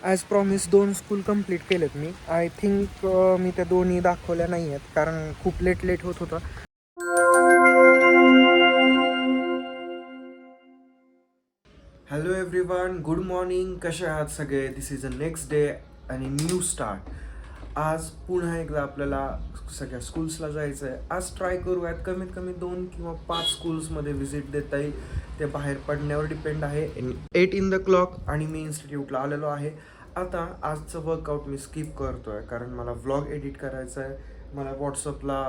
As promise 2 school complete केलेत मी. I think मी त्या दोन्ही दाखवल्या नाही आहेत कारण खूप लेट होत होतं. Hello everyone, good morning. कसे आहात सगळे? दिस इज अ नेक्स्ट डे आणि न्यू स्टार्ट. आज पुन्हा एकदा आपल्याला सगळ्या स्कूल्सला जायचं आहे. आज ट्राय करूयात कमीत कमी 2 किंवा 5 स्कूल्समध्ये व्हिजिट देता येईल. ते बाहेर पडण्यावर डिपेंड आहे. 8 इन द क्लॉक आणि मी इन्स्टिट्यूटला आलेलो आहे. आता आजचं वर्कआउट मी स्किप करतो आहे कारण मला व्लॉग एडिट करायचा आहे. मला व्हॉट्सअपला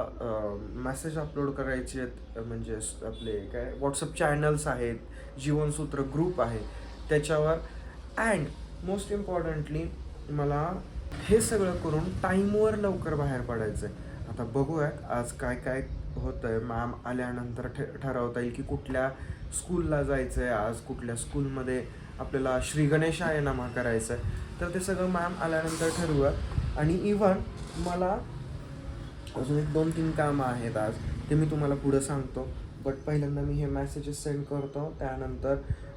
मेसेज अपलोड करायचे आहेत, म्हणजे आपले काय व्हॉट्सअप चॅनल्स आहेत, जीवनसूत्र ग्रुप आहे त्याच्यावर. अँड मोस्ट इम्पॉर्टंटली मला हे सगळं करून टाईमवर लवकर बाहेर पडायचं आहे. आता बघूयात आज काय काय होतं आहे. मॅम आल्यानंतर ठरवता येईल की कुठल्या स्कूलला जायचं आहे. आज कुठल्या स्कूलमध्ये आपल्याला श्री गणेशायनमा करायचं आहे, तर ते सगळं मॅम आल्यानंतर ठरवूया. आणि इव्हन मला अजून 1-2-3 कामं आहेत आज, ते मी तुम्हाला पुढं सांगतो. बट पहिल्यांदा मी हे मेसेजेस सेंड करतो. त्यानंतर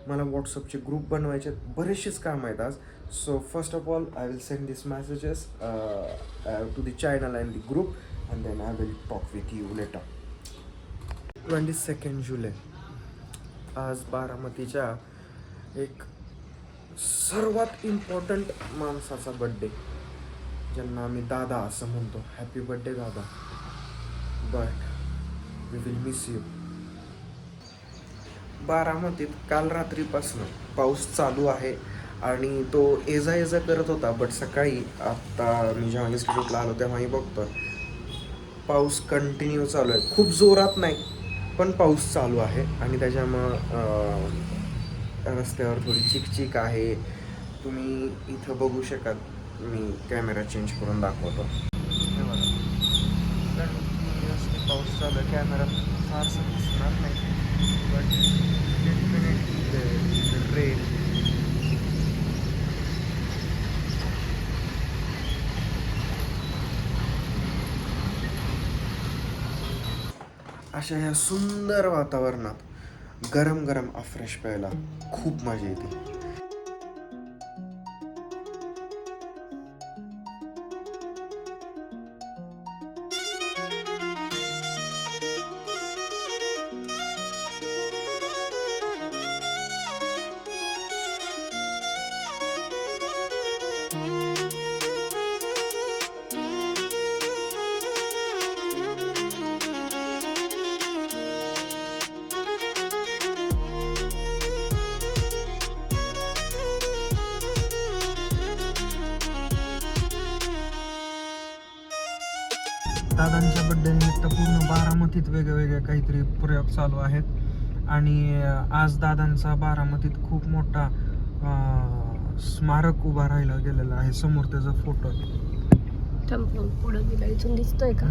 मला व्हॉट्सअपचे ग्रुप बनवायचे, बरेचसेच कामं आहेत आज. So first of all I will send this messages to the channel and the group and then I will talk with you later. 22 जुलै आज बारामतीच्या एक सर्वात इम्पॉर्टंट माणसाचा बड्डे, ज्यांना आम्ही दादा असं म्हणतो. हॅपी बड्डे दादा, but we will miss you. बारामतीत काल रात्रीपासून पाऊस चालू आहे आणि तो ये जा करत होता. बट सकाळी आत्ता मी जेव्हा इन्स्टिट्यूटला आलो तेव्हाही बघतो पाऊस कंटिन्यू चालू आहे. खूप जोरात नाही पण पाऊस चालू आहे आणि त्याच्यामुळं रस्त्यावर थोडी चिकचिक आहे. तुम्ही इथं बघू शकाल, मी कॅमेरा चेंज करून दाखवतो. हे बघा, कंटिन्युअसली पाऊस चालू आहे. कॅमेरा फारसं दिसणार नाही बट डेफिनेटली रेन. अशा ह्या सुंदर वातावरणात गरम गरम अफ्रेश प्यायला खूप मजा येते. दादांच्या बड्डे निमित्त पूर्ण बारामतीत वेगवेगळे काहीतरी प्रयोग चालू आहेत. आणि आज दादांचा बारामतीत खूप मोठा स्मारक उभा राहिला गेलेला आहे. समोर त्याचा फोटो पुढे गेला, इथून दिसतोय का?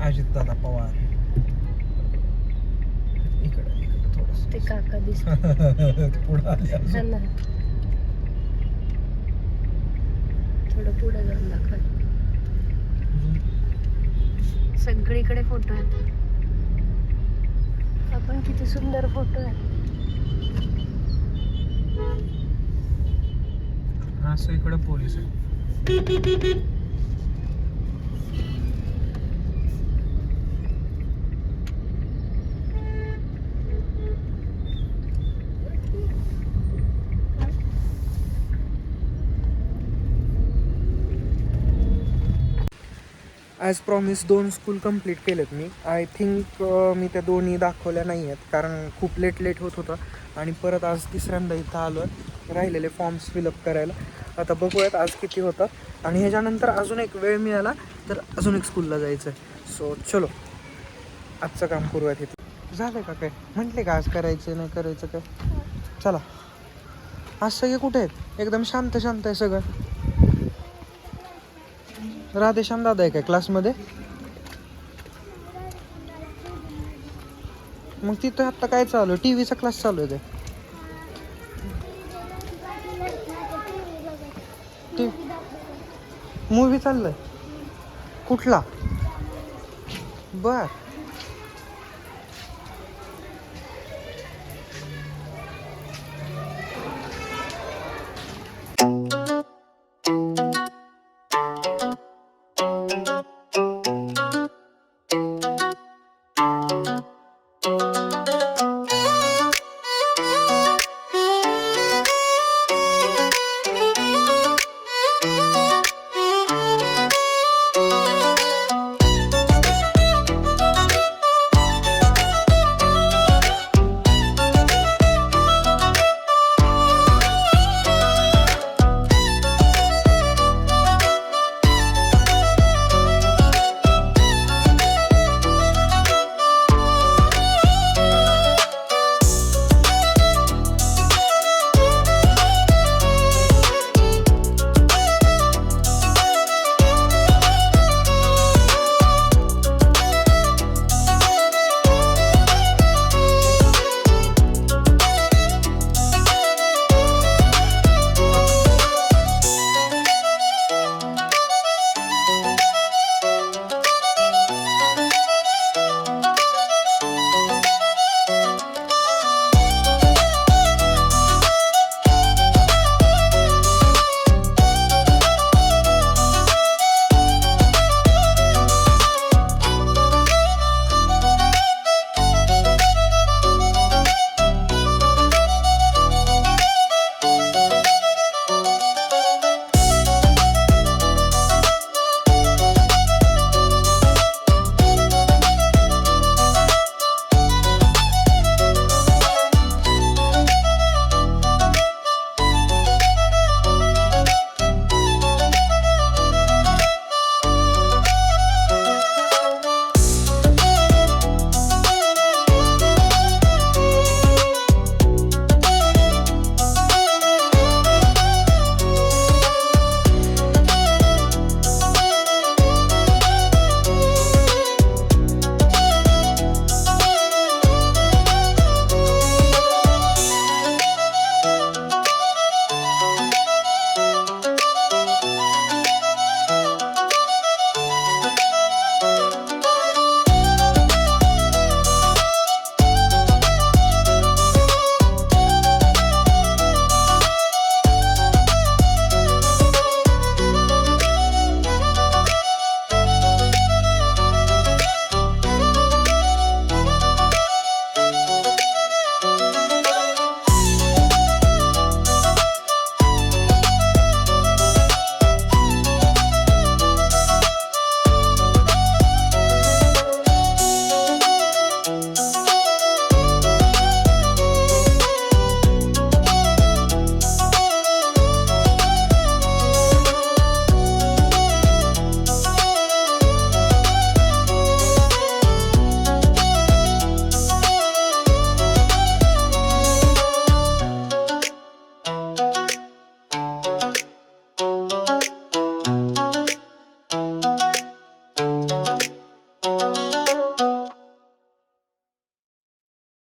अजित दादा पवार इकडे थोडस ते काका दिसत पुढे आले. थोडं पुढे जाऊन दाखव. सगळीकडे फोटो आहेत. आपण किती सुंदर फोटो आहे. असं इकडे पोलीस आहे. ॲज प्रॉमिस 2 स्कूल कंप्लीट केलेत मी. आय थिंक मी त्या दोन्ही दाखवल्या नाही आहेत कारण खूप लेट होत होतं आणि परत आज तिसऱ्यांदा इथं आलो आहे राहिलेले फॉर्म्स फिलअप करायला. आता बघूयात आज किती होतं आणि ह्याच्यानंतर अजून एक वेळ मिळाला तर अजून एक स्कूलला जायचं आहे. सो चलो आजचं काम करूयात. इथं झालं का काय म्हटले का आज करायचं नाही करायचं काय? चला. आज सगळे कुठे आहेत? एकदम शांत आहे सगळं. राधेश्याम दादा आहे काय क्लासमध्ये? मग तिथं आत्ता काय चालू आहे? टी व्हीचा क्लास चालू आहे ते मूवी चाललाय कुठला? बर.